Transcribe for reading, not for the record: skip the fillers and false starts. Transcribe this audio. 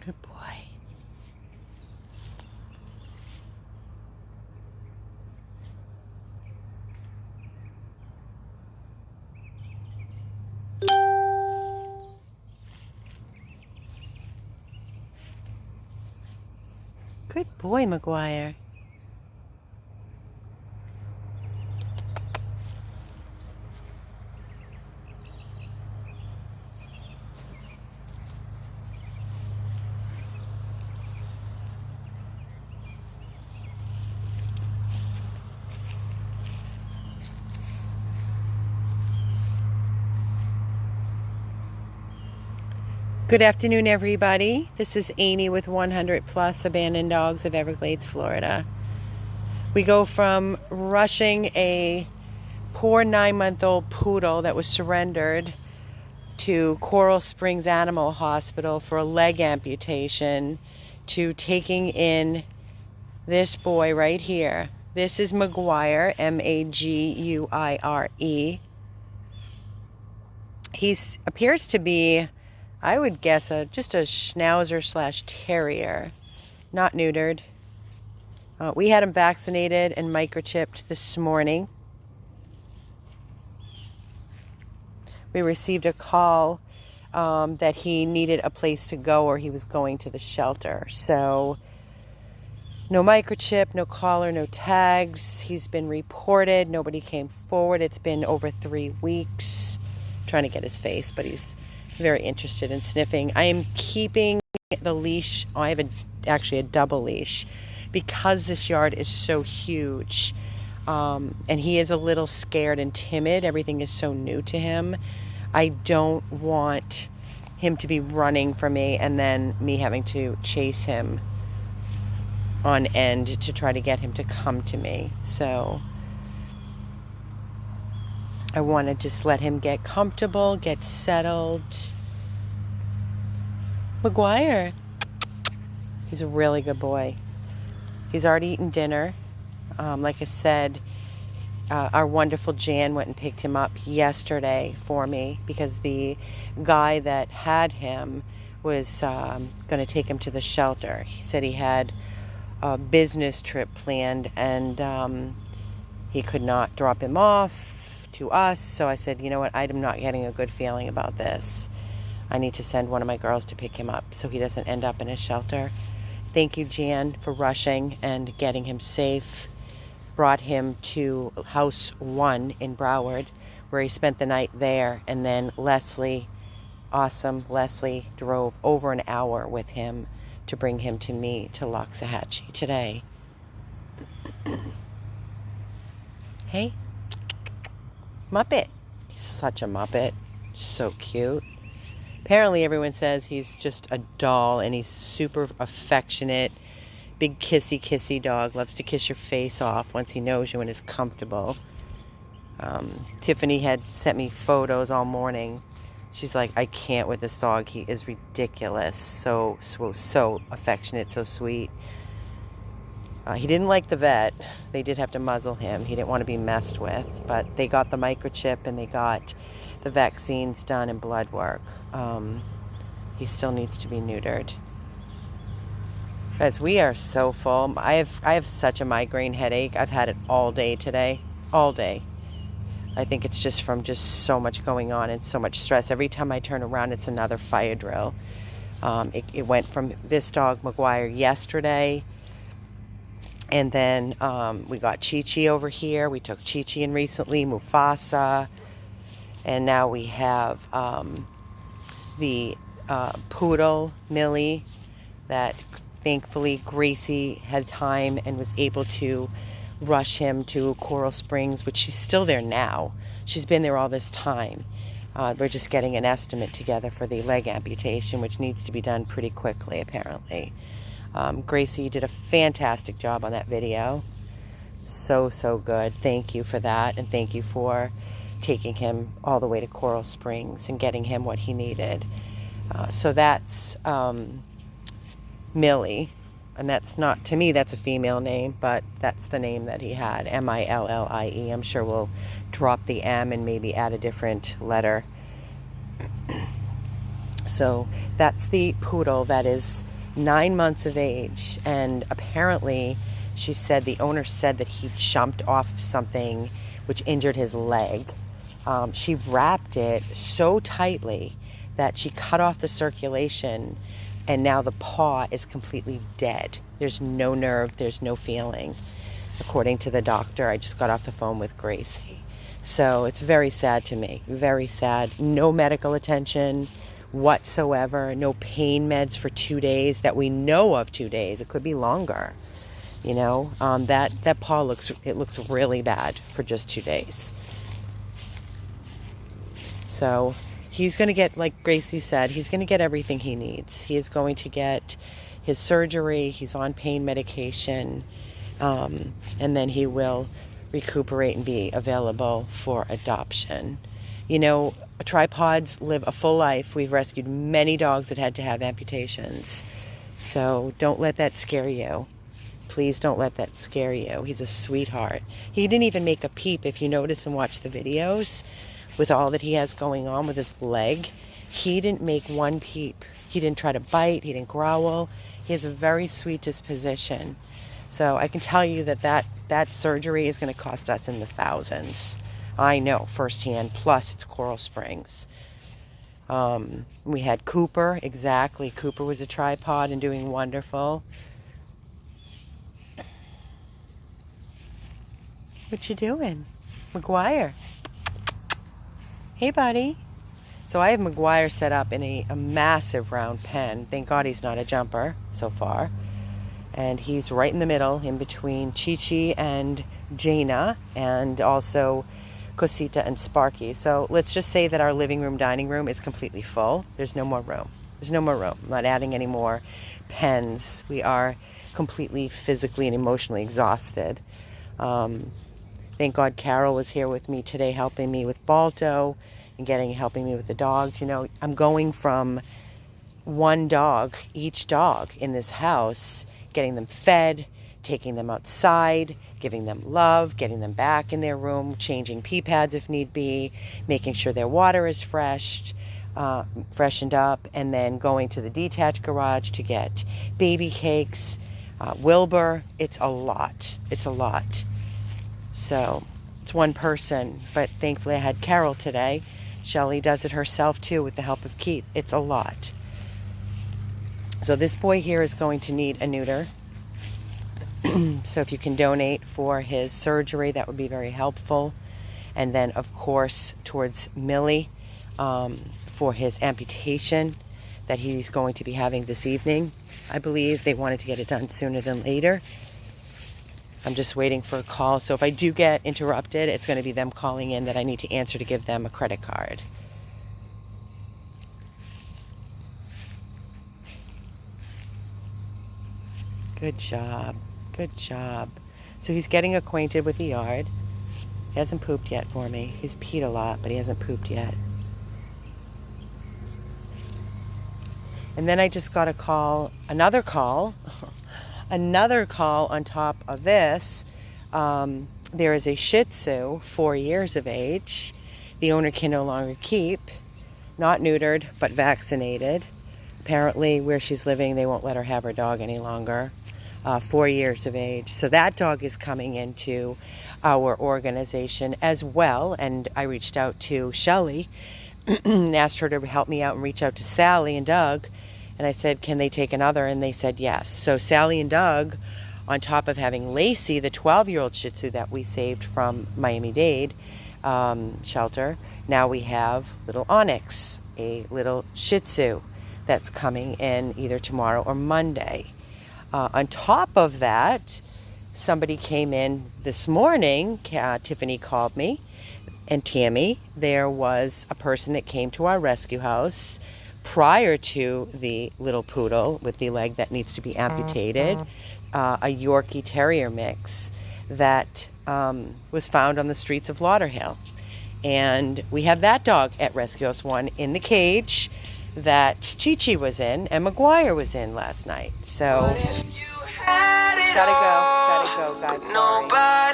Good boy. Good boy, Maguire. Good afternoon, everybody. This is Amy with 100 Plus Abandoned Dogs of Everglades, Florida. We go from rushing a poor 9-month-old poodle that was surrendered to Coral Springs Animal Hospital for a leg amputation to taking in this boy right here. This is Maguire, Maguire. He appears to be, I would guess, just a schnauzer / terrier, not neutered. We had him vaccinated and microchipped this morning. We received a call that he needed a place to go, or he was going to the shelter. So no microchip, no collar, no tags. He's been reported. Nobody came forward. It's been over 3 weeks. I'm trying to get his face, but he's very interested in sniffing. I am keeping the leash. I have actually a double leash because this yard is so huge, and he is a little scared and timid. Everything is so new to him. I don't want him to be running from me and then me having to chase him on end to try to get him to come to me. So I want to just let him get comfortable, get settled. Maguire, he's a really good boy. He's already eaten dinner. Like I said, our wonderful Jan went and picked him up yesterday for me because the guy that had him was going to take him to the shelter. He said he had a business trip planned and he could not drop him off to us. So I said, you know what, I'm not getting a good feeling about this. I need to send one of my girls to pick him up so he doesn't end up in a shelter. Thank you, Jan, for rushing and getting him safe. Brought him to House 1 in Broward, where he spent the night there. And then Leslie, awesome Leslie, drove over an hour with him to bring him to me to Loxahatchee today. Hey, Muppet. He's such a Muppet. So cute. Apparently everyone says he's just a doll and he's super affectionate. Big kissy dog. Loves to kiss your face off once he knows you and is comfortable. Tiffany had sent me photos all morning. She's like, I can't with this dog. He is ridiculous. So affectionate, so sweet. He didn't like the vet. They did have to muzzle him. He didn't want to be messed with. But they got the microchip and they got the vaccines done and blood work. He still needs to be neutered. Guys, we are so full. I have such a migraine headache. I've had it all day today. All day. I think it's just from so much going on and so much stress. Every time I turn around, it's another fire drill. It went from this dog, Maguire, yesterday. And then we got Chi-Chi over here. We took Chi-Chi in recently, Mufasa. And now we have the poodle, Millie, that thankfully Gracie had time and was able to rush him to Coral Springs, which she's still there now. She's been there all this time. We're just getting an estimate together for the leg amputation, which needs to be done pretty quickly, apparently. Gracie did a fantastic job on that video. So good. Thank you for that, and thank you for taking him all the way to Coral Springs and getting him what he needed. So that's Millie, and that's not, to me, that's a female name, but that's the name that he had, Millie. I'm sure we'll drop the M and maybe add a different letter. So that's the poodle that is 9 months of age, and apparently she said the owner said that he jumped off something which injured his leg. She wrapped it so tightly that she cut off the circulation, and now the paw is completely dead. There's no nerve, there's no feeling, according to the doctor. I just got off the phone with Gracie. So it's very sad to me, very sad. No medical attention whatsoever, no pain meds for 2 days that we know of. 2 days, it could be longer. You know, that paw looks really bad for just 2 days. So he's going to get, like Gracie said, he's going to get everything he needs. He is going to get his surgery. He's on pain medication, and then he will recuperate and be available for adoption. You know, tripods live a full life. We've rescued many dogs that had to have amputations. So don't let that scare you. Please don't let that scare you. He's a sweetheart. He didn't even make a peep. If you notice and watch the videos, with all that he has going on with his leg, he didn't make one peep. He didn't try to bite. He didn't growl. He has a very sweet disposition. So I can tell you that surgery is going to cost us in the thousands. I know firsthand, plus it's Coral Springs. We had Cooper, exactly. Cooper was a tripod and doing wonderful. What you doing? Maguire. Hey, buddy. So I have Maguire set up in a massive round pen. Thank God he's not a jumper so far. And he's right in the middle, in between Chi-Chi and Jaina, and also Cosita and Sparky. So let's just say that our living room, dining room is completely full. There's no more room. There's no more room. I'm not adding any more pens. We are completely physically and emotionally exhausted. Thank God Carol was here with me today, helping me with Balto and helping me with the dogs. You know, I'm going from one dog, each dog in this house, getting them fed, taking them outside, giving them love, getting them back in their room, changing pee pads if need be, making sure their water is freshened up, and then going to the detached garage to get baby cakes, Wilbur. It's a lot. It's a lot. So it's one person, but thankfully I had Carol today. Shelly does it herself too with the help of Keith. It's a lot. So this boy here is going to need a neuter. So if you can donate for his surgery, that would be very helpful. And then, of course, towards Millie for his amputation that he's going to be having this evening. I believe they wanted to get it done sooner than later. I'm just waiting for a call. So if I do get interrupted, it's going to be them calling in that I need to answer to give them a credit card. Good job. Good job. So he's getting acquainted with the yard. He hasn't pooped yet for me. He's peed a lot, but he hasn't pooped yet. And then I just got a call, another call on top of this. There is a Shih Tzu, 4 years of age. The owner can no longer keep, not neutered, but vaccinated. Apparently, where she's living, they won't let her have her dog any longer. 4 years of age. So that dog is coming into our organization as well. And I reached out to Shelly and asked her to help me out and reach out to Sally and Doug. And I said, can they take another? And they said yes. So Sally and Doug, on top of having Lacey, the 12-year-old Shih Tzu that we saved from Miami-Dade shelter, now we have little Onyx, a little Shih Tzu that's coming in either tomorrow or Monday. On top of that, somebody came in this morning. Tiffany called me, and Tammy. There was a person that came to our rescue house prior to the little poodle with the leg that needs to be amputated, a Yorkie Terrier mix that was found on the streets of Lauderhill. And we have that dog at Rescue House 1 in the cage that Chi-Chi was in and Maguire was in last night. So, gotta go, guys. Sorry.